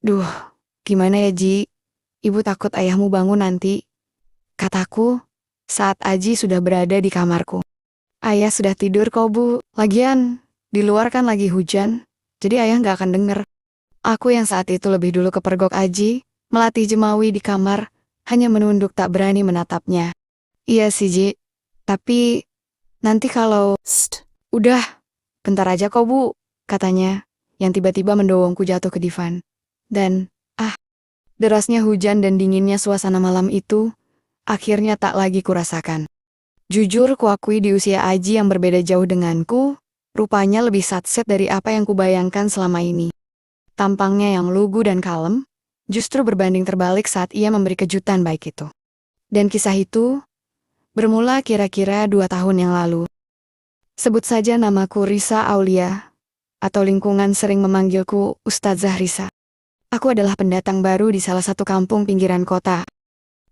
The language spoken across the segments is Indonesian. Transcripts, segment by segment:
Duh, gimana ya Ji? Ibu takut ayahmu bangun nanti. Kataku, saat Aji sudah berada di kamarku. Ayah sudah tidur kok Bu. Lagian, di luar kan lagi hujan, jadi ayah nggak akan denger. Aku yang saat itu lebih dulu kepergok Aji, melatih jemawi di kamar, hanya menunduk tak berani menatapnya. Iya sih Ji, tapi nanti kalau... Udah, bentar aja kok Bu, katanya, yang tiba-tiba mendorongku jatuh ke divan. Dan, derasnya hujan dan dinginnya suasana malam itu, akhirnya tak lagi kurasakan. Jujur kuakui di usia Aji yang berbeda jauh denganku, rupanya lebih satset dari apa yang kubayangkan selama ini. Tampangnya yang lugu dan kalem, justru berbanding terbalik saat ia memberi kejutan baik itu. Dan kisah itu, bermula kira-kira 2 tahun yang lalu. Sebut saja namaku Risa Aulia, atau lingkungan sering memanggilku Ustadzah Risa. Aku adalah pendatang baru di salah satu kampung pinggiran kota.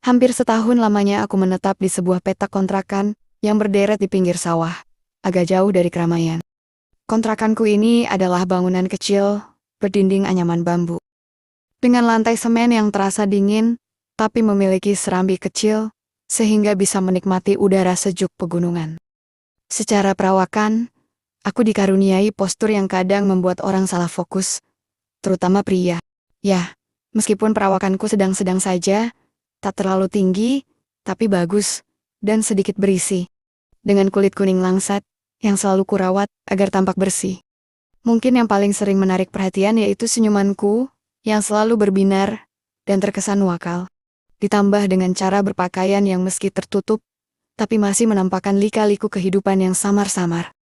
Hampir setahun lamanya aku menetap di sebuah petak kontrakan yang berderet di pinggir sawah, agak jauh dari keramaian. Kontrakanku ini adalah bangunan kecil, berdinding anyaman bambu. Dengan lantai semen yang terasa dingin, tapi memiliki serambi kecil, sehingga bisa menikmati udara sejuk pegunungan. Secara perawakan, aku dikaruniai postur yang kadang membuat orang salah fokus, terutama pria. Ya, meskipun perawakanku sedang-sedang saja, tak terlalu tinggi, tapi bagus, dan sedikit berisi. Dengan kulit kuning langsat, yang selalu kurawat agar tampak bersih. Mungkin yang paling sering menarik perhatian yaitu senyumanku, yang selalu berbinar, dan terkesan wakal. Ditambah dengan cara berpakaian yang meski tertutup, tapi masih menampakkan lika-liku kehidupan yang samar-samar.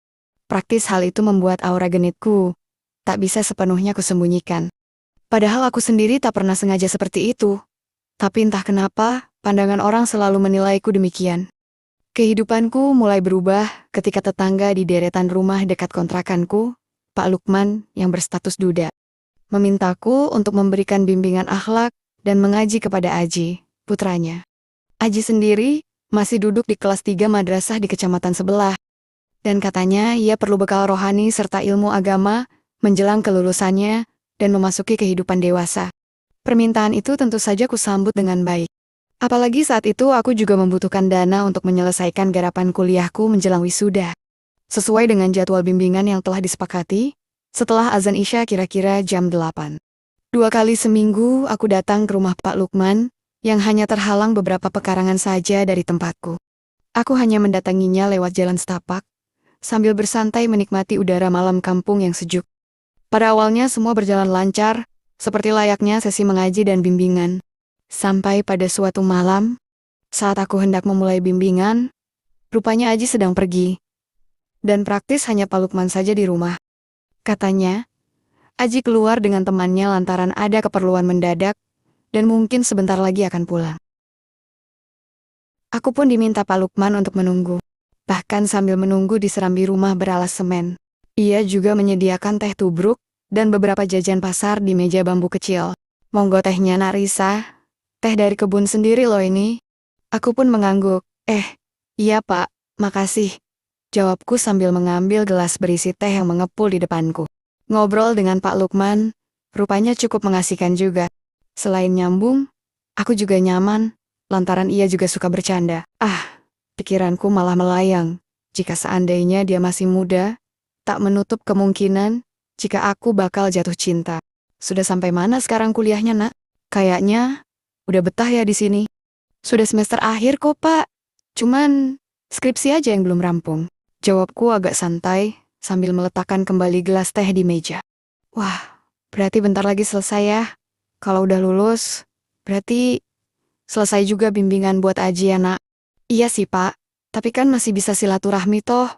Praktis hal itu membuat aura genitku tak bisa sepenuhnya kusembunyikan. Padahal aku sendiri tak pernah sengaja seperti itu. Tapi entah kenapa, pandangan orang selalu menilaiku demikian. Kehidupanku mulai berubah ketika tetangga di deretan rumah dekat kontrakanku, Pak Lukman yang berstatus duda, memintaku untuk memberikan bimbingan akhlak dan mengaji kepada Aji, putranya. Aji sendiri masih duduk di kelas 3 madrasah di kecamatan sebelah. Dan katanya ia perlu bekal rohani serta ilmu agama menjelang kelulusannya dan memasuki kehidupan dewasa. Permintaan itu tentu saja kusambut dengan baik. Apalagi saat itu aku juga membutuhkan dana untuk menyelesaikan garapan kuliahku menjelang wisuda. Sesuai dengan jadwal bimbingan yang telah disepakati, setelah azan Isya kira-kira jam 8. 2 kali seminggu aku datang ke rumah Pak Lukman, yang hanya terhalang beberapa pekarangan saja dari tempatku. Aku hanya mendatanginya lewat jalan setapak, sambil bersantai menikmati udara malam kampung yang sejuk. Pada awalnya semua berjalan lancar, seperti layaknya sesi mengaji dan bimbingan. Sampai pada suatu malam, saat aku hendak memulai bimbingan, rupanya Aji sedang pergi. Dan praktis hanya Pak Lukman saja di rumah. Katanya, Aji keluar dengan temannya lantaran ada keperluan mendadak, dan mungkin sebentar lagi akan pulang. Aku pun diminta Pak Lukman untuk menunggu. Bahkan sambil menunggu di serambi rumah beralas semen. Ia juga menyediakan teh tubruk dan beberapa jajan pasar di meja bambu kecil. Monggo tehnya Nak Risa. Teh dari kebun sendiri loh ini. Aku pun mengangguk. Iya Pak, makasih. Jawabku sambil mengambil gelas berisi teh yang mengepul di depanku. Ngobrol dengan Pak Lukman, rupanya cukup mengasihkan juga. Selain nyambung, aku juga nyaman, lantaran ia juga suka bercanda. Pikiranku malah melayang. Jika seandainya dia masih muda, tak menutup kemungkinan jika aku bakal jatuh cinta. Sudah sampai mana sekarang kuliahnya, Nak? Kayaknya udah betah ya di sini. Sudah semester akhir kok, Pak. Cuman skripsi aja yang belum rampung. Jawabku agak santai sambil meletakkan kembali gelas teh di meja. Wah, berarti bentar lagi selesai ya. Kalau udah lulus, berarti selesai juga bimbingan buat Aji ya, Nak. Iya sih, Pak. Tapi kan masih bisa silaturahmi toh.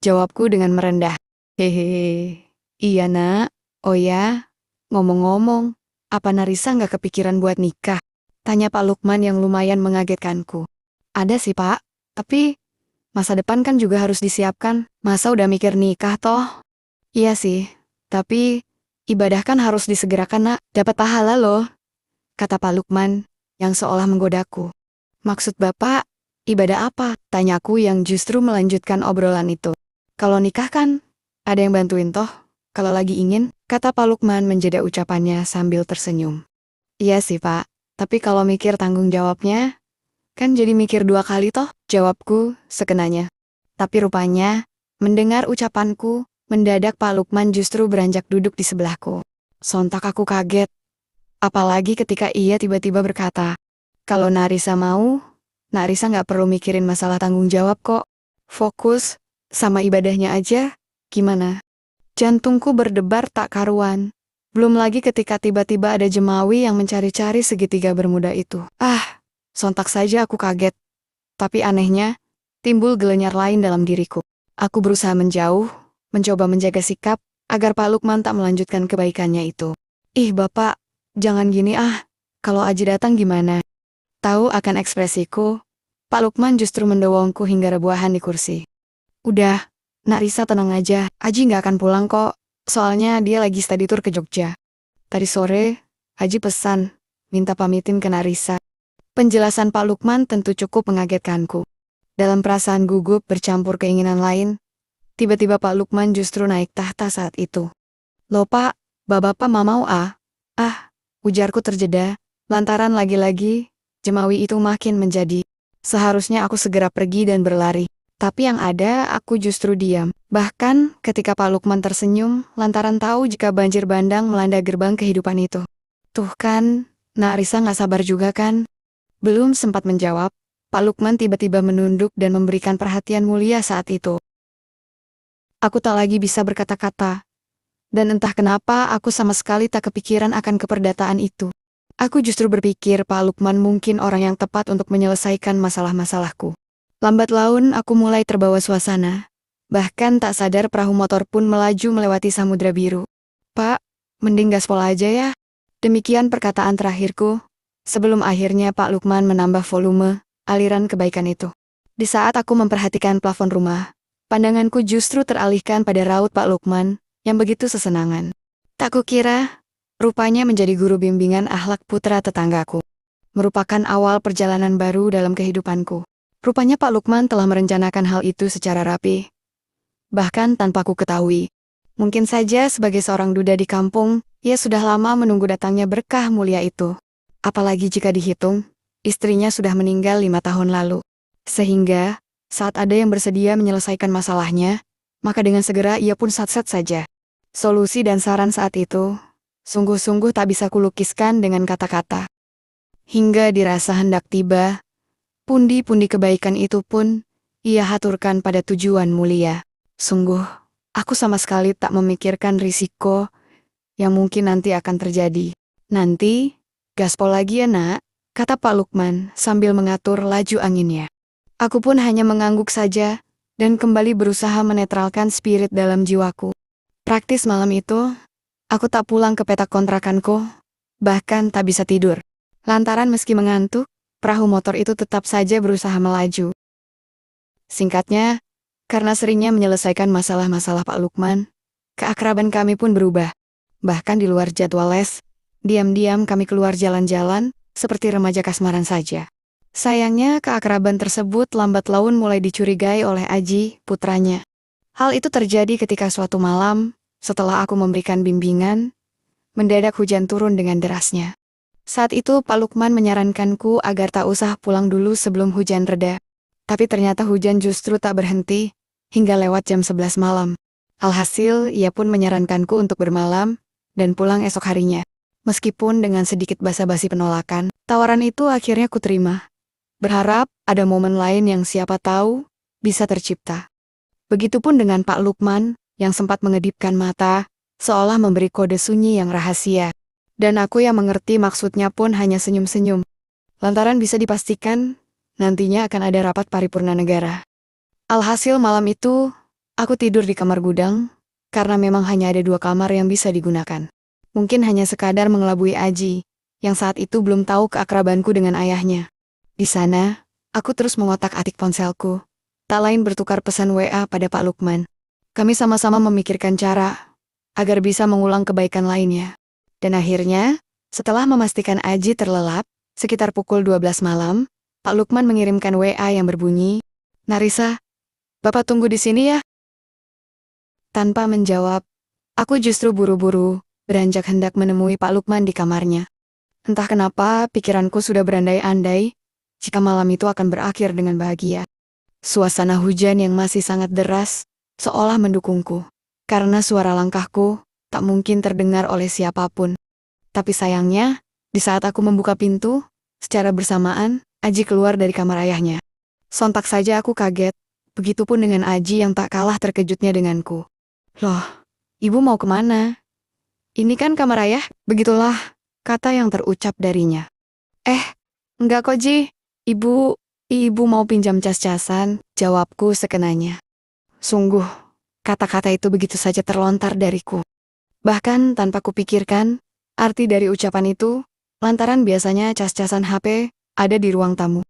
Jawabku dengan merendah. Hehehe. Iya, Nak. Oh ya, ngomong-ngomong, apa Narisa nggak kepikiran buat nikah? Tanya Pak Lukman yang lumayan mengagetkanku. Ada sih, Pak. Tapi masa depan kan juga harus disiapkan. Masa udah mikir nikah toh? Iya sih. Tapi ibadah kan harus disegerakan, Nak. Dapat pahala loh. Kata Pak Lukman yang seolah menggodaku. Maksud Bapak, ibadah apa? Tanyaku yang justru melanjutkan obrolan itu. Kalau nikah kan, ada yang bantuin toh. Kalau lagi ingin, kata Pak Lukman menjeda ucapannya sambil tersenyum. Iya sih Pak, tapi kalau mikir tanggung jawabnya, kan jadi mikir dua kali toh, jawabku sekenanya. Tapi rupanya, mendengar ucapanku, mendadak Pak Lukman justru beranjak duduk di sebelahku. Sontak aku kaget, apalagi ketika ia tiba-tiba berkata, kalau Narisa mau, Narisa nggak perlu mikirin masalah tanggung jawab kok. Fokus sama ibadahnya aja, gimana? Jantungku berdebar tak karuan. Belum lagi ketika tiba-tiba ada jemawi yang mencari-cari segitiga bermuda itu. Sontak saja aku kaget. Tapi anehnya, timbul gelenyar lain dalam diriku. Aku berusaha menjauh, mencoba menjaga sikap, agar Pak Lukman tak melanjutkan kebaikannya itu. Ih Bapak, jangan gini kalau Aji datang gimana? Tahu akan ekspresiku, Pak Lukman justru mendorongku hingga rebuahan di kursi. Udah, Nak Risa tenang aja, Aji nggak akan pulang kok. Soalnya dia lagi study tour ke Jogja. Tadi sore, Aji pesan, minta pamitin ke Nak Risa. Penjelasan Pak Lukman tentu cukup mengagetkanku. Dalam perasaan gugup bercampur keinginan lain, tiba-tiba Pak Lukman justru naik tahta saat itu. Loh Pak, Bapak mah mau ujarku terjeda, lantaran lagi-lagi, jemawi itu makin menjadi. Seharusnya aku segera pergi dan berlari. Tapi yang ada, aku justru diam. Bahkan, ketika Pak Lukman tersenyum, lantaran tahu jika banjir bandang melanda gerbang kehidupan itu. Tuh kan, Nak Risa gak sabar juga kan? Belum sempat menjawab, Pak Lukman tiba-tiba menunduk dan memberikan perhatian mulia saat itu. Aku tak lagi bisa berkata-kata. Dan entah kenapa aku sama sekali tak kepikiran akan keperdataan itu. Aku justru berpikir Pak Lukman mungkin orang yang tepat untuk menyelesaikan masalah-masalahku. Lambat laun aku mulai terbawa suasana. Bahkan tak sadar perahu motor pun melaju melewati samudra biru. Pak, mending gaspol aja ya. Demikian perkataan terakhirku, sebelum akhirnya Pak Lukman menambah volume, aliran kebaikan itu. Di saat aku memperhatikan plafon rumah, pandanganku justru teralihkan pada raut Pak Lukman, yang begitu sesenangan. Tak kukira, rupanya menjadi guru bimbingan akhlak putra tetanggaku. Merupakan awal perjalanan baru dalam kehidupanku. Rupanya Pak Lukman telah merencanakan hal itu secara rapi. Bahkan tanpa ku ketahui. Mungkin saja sebagai seorang duda di kampung, ia sudah lama menunggu datangnya berkah mulia itu. Apalagi jika dihitung, istrinya sudah meninggal 5 tahun lalu. Sehingga, saat ada yang bersedia menyelesaikan masalahnya, maka dengan segera ia pun satset saja. Solusi dan saran saat itu, sungguh-sungguh tak bisa kulukiskan dengan kata-kata. Hingga dirasa hendak tiba, pundi-pundi kebaikan itu pun, ia haturkan pada tujuan mulia. Sungguh, aku sama sekali tak memikirkan risiko yang mungkin nanti akan terjadi. Nanti, gaspol lagi ya nak, kata Pak Lukman sambil mengatur laju anginnya. Aku pun hanya mengangguk saja, dan kembali berusaha menetralkan spirit dalam jiwaku. Praktis malam itu, aku tak pulang ke petak kontrakanku, bahkan tak bisa tidur. Lantaran meski mengantuk, perahu motor itu tetap saja berusaha melaju. Singkatnya, karena seringnya menyelesaikan masalah-masalah Pak Lukman, keakraban kami pun berubah. Bahkan di luar jadwal les, diam-diam kami keluar jalan-jalan, seperti remaja kasmaran saja. Sayangnya keakraban tersebut lambat laun mulai dicurigai oleh Aji, putranya. Hal itu terjadi ketika suatu malam, setelah aku memberikan bimbingan, mendadak hujan turun dengan derasnya. Saat itu Pak Lukman menyarankanku agar tak usah pulang dulu sebelum hujan reda. Tapi ternyata hujan justru tak berhenti, hingga lewat jam 11 malam. Alhasil, ia pun menyarankanku untuk bermalam, dan pulang esok harinya. Meskipun dengan sedikit basa-basi penolakan, tawaran itu akhirnya kuterima. Berharap ada momen lain yang siapa tahu bisa tercipta. Begitupun dengan Pak Lukman, yang sempat mengedipkan mata, seolah memberi kode sunyi yang rahasia. Dan aku yang mengerti maksudnya pun hanya senyum-senyum. Lantaran bisa dipastikan, nantinya akan ada rapat paripurna negara. Alhasil malam itu, aku tidur di kamar gudang, karena memang hanya ada 2 kamar yang bisa digunakan. Mungkin hanya sekadar mengelabui Aji, yang saat itu belum tahu keakrabanku dengan ayahnya. Di sana, aku terus mengotak-atik ponselku, tak lain bertukar pesan WA pada Pak Lukman. Kami sama-sama memikirkan cara, agar bisa mengulang kebaikan lainnya. Dan akhirnya, setelah memastikan Aji terlelap, sekitar pukul 12 malam, Pak Lukman mengirimkan WA yang berbunyi, Narisa, Bapak tunggu di sini ya. Tanpa menjawab, Aku justru buru-buru, beranjak hendak menemui Pak Lukman di kamarnya. Entah kenapa pikiranku sudah berandai-andai jika malam itu akan berakhir dengan bahagia. Suasana hujan yang masih sangat deras seolah mendukungku. Karena suara langkahku tak mungkin terdengar oleh siapapun. Tapi sayangnya, di saat aku membuka pintu, secara bersamaan, Aji keluar dari kamar ayahnya. Sontak saja aku kaget, begitupun dengan Aji yang tak kalah terkejutnya denganku. Loh, ibu mau kemana? Ini kan kamar ayah, begitulah kata yang terucap darinya. Enggak kok Ji, ibu mau pinjam cas-casan, jawabku sekenanya. Sungguh, kata-kata itu begitu saja terlontar dariku. Bahkan tanpa kupikirkan, arti dari ucapan itu, lantaran biasanya cas-casan HP ada di ruang tamu.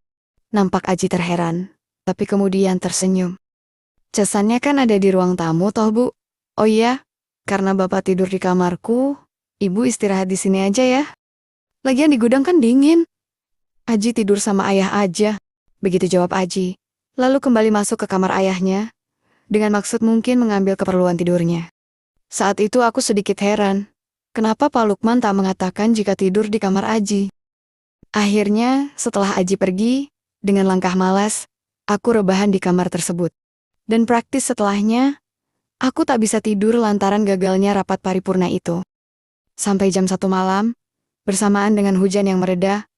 Nampak Aji terheran, tapi kemudian tersenyum. Casannya kan ada di ruang tamu toh Bu? Oh iya, karena Bapak tidur di kamarku, Ibu istirahat di sini aja ya. Lagian di gudang kan dingin. Aji tidur sama ayah aja, begitu jawab Aji. Lalu kembali masuk ke kamar ayahnya, dengan maksud mungkin mengambil keperluan tidurnya. Saat itu aku sedikit heran, kenapa Pak Lukman tak mengatakan jika tidur di kamar Aji. Akhirnya, setelah Aji pergi, dengan langkah malas, aku rebahan di kamar tersebut. Dan praktis setelahnya, aku tak bisa tidur lantaran gagalnya rapat paripurna itu. Sampai jam 1 malam, bersamaan dengan hujan yang mereda,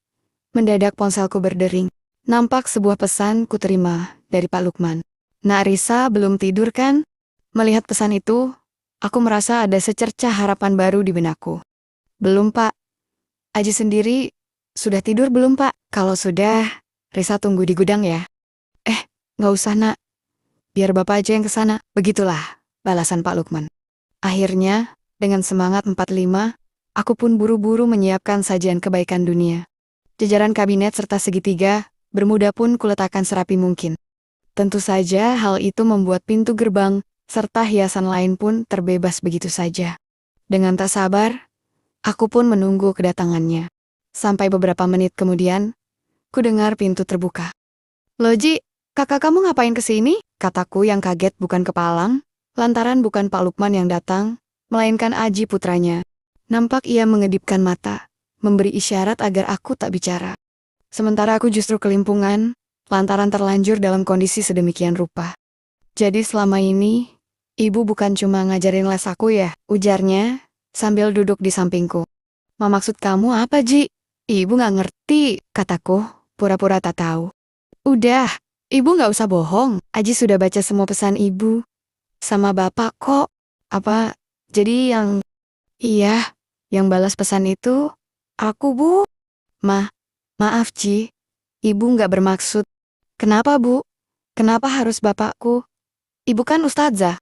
mendadak ponselku berdering. Nampak sebuah pesan ku terima dari Pak Lukman. Nak Risa belum tidur kan? Melihat pesan itu, aku merasa ada secercah harapan baru di benakku. Belum Pak. Aji sendiri, sudah tidur belum Pak? Kalau sudah, Risa tunggu di gudang ya. Nggak usah nak. Biar Bapak aja yang kesana. Begitulah, balasan Pak Lukman. Akhirnya, dengan semangat 45, aku pun buru-buru menyiapkan sajian kebaikan dunia. Jajaran kabinet serta segitiga, bermuda pun kuletakkan serapi mungkin. Tentu saja hal itu membuat pintu gerbang, serta hiasan lain pun terbebas begitu saja. Dengan tak sabar, aku pun menunggu kedatangannya. Sampai beberapa menit kemudian, ku dengar pintu terbuka. Loh Ji, kakak kamu ngapain kesini? Kataku yang kaget bukan kepalang, lantaran bukan Pak Lukman yang datang, melainkan Aji putranya. Nampak ia mengedipkan mata, memberi isyarat agar aku tak bicara. Sementara aku justru kelimpungan, lantaran terlanjur dalam kondisi sedemikian rupa. Jadi selama ini, ibu bukan cuma ngajarin les aku ya, ujarnya, sambil duduk di sampingku. Maksud kamu apa Ji? Ibu nggak ngerti, kataku, pura-pura tak tahu. Udah, ibu nggak usah bohong, Aji sudah baca semua pesan ibu. Sama bapak kok. Apa, jadi yang... Iya, yang balas pesan itu, aku Bu. Maaf Ji, ibu nggak bermaksud. Kenapa Bu? Kenapa harus bapakku? Ibu kan ustadzah.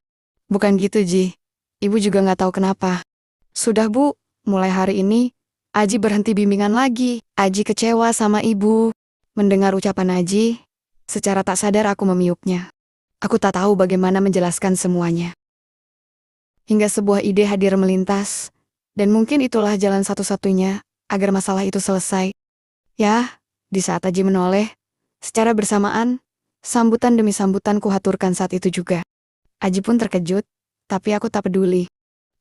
Bukan gitu Ji, ibu juga nggak tahu kenapa. Sudah Bu, mulai hari ini, Aji berhenti bimbingan lagi. Aji kecewa sama ibu. Mendengar ucapan Aji, secara tak sadar aku memiupnya. Aku tak tahu bagaimana menjelaskan semuanya. Hingga sebuah ide hadir melintas, dan mungkin itulah jalan satu-satunya agar masalah itu selesai. Ya, di saat Aji menoleh, secara bersamaan, sambutan demi sambutan kuhaturkan saat itu juga. Aji pun terkejut, tapi aku tak peduli.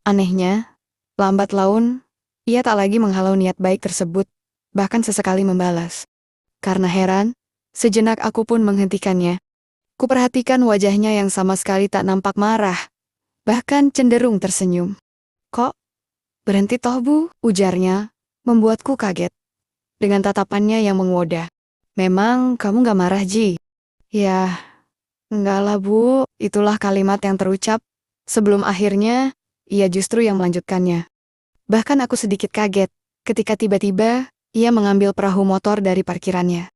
Anehnya, lambat laun, ia tak lagi menghalau niat baik tersebut, bahkan sesekali membalas. Karena heran, sejenak aku pun menghentikannya. Kuperhatikan wajahnya yang sama sekali tak nampak marah, bahkan cenderung tersenyum. Kok? Berhenti toh Bu, ujarnya, membuatku kaget. Dengan tatapannya yang menggoda. Memang kamu gak marah Ji? Ya, enggak lah Bu, itulah kalimat yang terucap. Sebelum akhirnya, ia justru yang melanjutkannya. Bahkan aku sedikit kaget, ketika tiba-tiba, ia mengambil perahu motor dari parkirannya.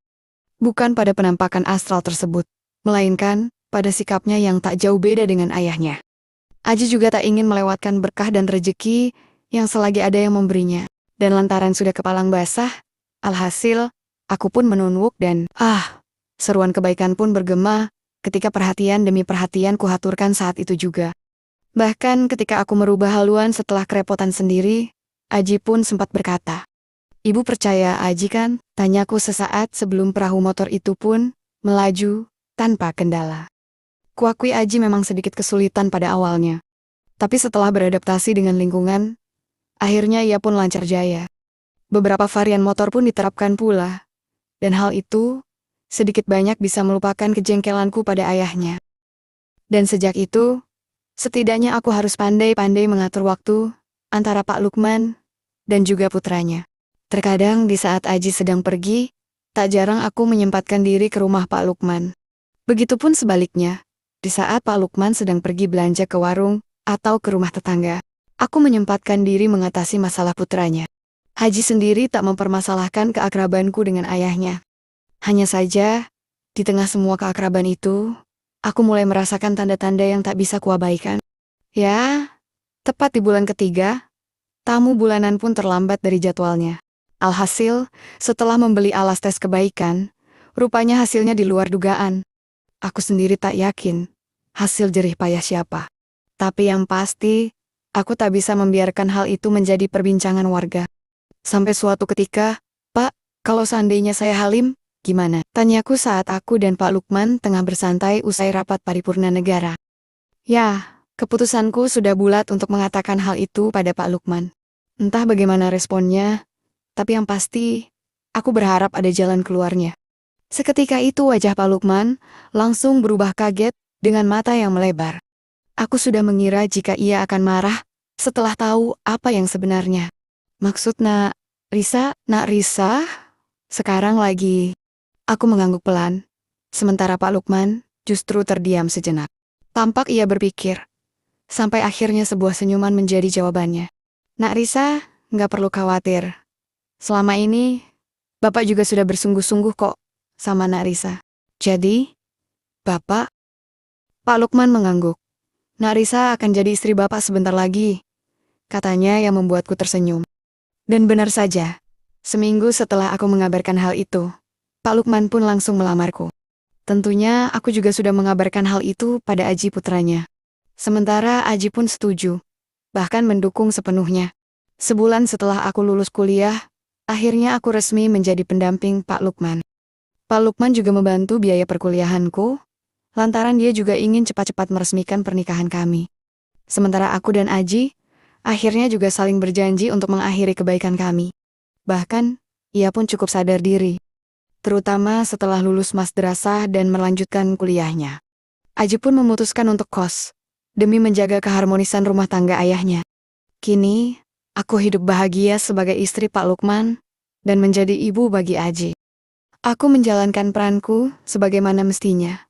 Bukan pada penampakan astral tersebut, melainkan pada sikapnya yang tak jauh beda dengan ayahnya. Aji juga tak ingin melewatkan berkah dan rejeki yang selagi ada yang memberinya. Dan lantaran sudah kepalang basah, alhasil, aku pun menunduk dan, seruan kebaikan pun bergema ketika perhatian demi perhatian kuhaturkan saat itu juga. Bahkan ketika aku merubah haluan setelah kerepotan sendiri, Aji pun sempat berkata, "Ibu percaya Aji kan?" Tanyaku sesaat sebelum perahu motor itu pun melaju tanpa kendala. Kuakui Aji memang sedikit kesulitan pada awalnya. Tapi setelah beradaptasi dengan lingkungan, akhirnya ia pun lancar jaya. Beberapa varian motor pun diterapkan pula. Dan hal itu, sedikit banyak bisa melupakan kejengkelanku pada ayahnya. Dan sejak itu, setidaknya aku harus pandai-pandai mengatur waktu antara Pak Lukman dan juga putranya. Terkadang di saat Aji sedang pergi, tak jarang aku menyempatkan diri ke rumah Pak Lukman. Begitupun sebaliknya, di saat Pak Lukman sedang pergi belanja ke warung atau ke rumah tetangga, aku menyempatkan diri mengatasi masalah putranya. Haji sendiri tak mempermasalahkan keakrabanku dengan ayahnya. Hanya saja, di tengah semua keakraban itu, aku mulai merasakan tanda-tanda yang tak bisa kuabaikan. Ya, tepat di bulan ketiga, tamu bulanan pun terlambat dari jadwalnya. Alhasil, setelah membeli alas tes kebaikan, rupanya hasilnya di luar dugaan. Aku sendiri tak yakin hasil jerih payah siapa. Tapi yang pasti, aku tak bisa membiarkan hal itu menjadi perbincangan warga. Sampai suatu ketika, "Pak, kalau seandainya saya Halim, gimana?" Tanyaku saat aku dan Pak Lukman tengah bersantai usai rapat paripurna negara. Ya, keputusanku sudah bulat untuk mengatakan hal itu pada Pak Lukman. Entah bagaimana responnya, tapi yang pasti, aku berharap ada jalan keluarnya. Seketika itu wajah Pak Lukman langsung berubah kaget dengan mata yang melebar. Aku sudah mengira jika ia akan marah setelah tahu apa yang sebenarnya. "Maksud Nak Risa, sekarang lagi." Aku mengangguk pelan, sementara Pak Lukman justru terdiam sejenak. Tampak ia berpikir, sampai akhirnya sebuah senyuman menjadi jawabannya. "Nak Risa, nggak perlu khawatir. Selama ini, Bapak juga sudah bersungguh-sungguh kok sama Nak Risa." "Jadi, Bapak?" Pak Lukman mengangguk. "Nak Risa akan jadi istri Bapak sebentar lagi," katanya yang membuatku tersenyum. Dan benar saja, seminggu setelah aku mengabarkan hal itu, Pak Lukman pun langsung melamarku. Tentunya aku juga sudah mengabarkan hal itu pada Aji putranya. Sementara Aji pun setuju, bahkan mendukung sepenuhnya. Sebulan setelah aku lulus kuliah, akhirnya aku resmi menjadi pendamping Pak Lukman. Pak Lukman juga membantu biaya perkuliahanku, lantaran dia juga ingin cepat-cepat meresmikan pernikahan kami. Sementara aku dan Aji, akhirnya juga saling berjanji untuk mengakhiri kebaikan kami. Bahkan, ia pun cukup sadar diri, terutama setelah lulus madrasah dan melanjutkan kuliahnya. Aji pun memutuskan untuk kos, demi menjaga keharmonisan rumah tangga ayahnya. Kini, aku hidup bahagia sebagai istri Pak Lukman, dan menjadi ibu bagi Aji. Aku menjalankan peranku sebagaimana mestinya,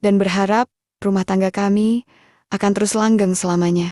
dan berharap rumah tangga kami akan terus langgeng selamanya.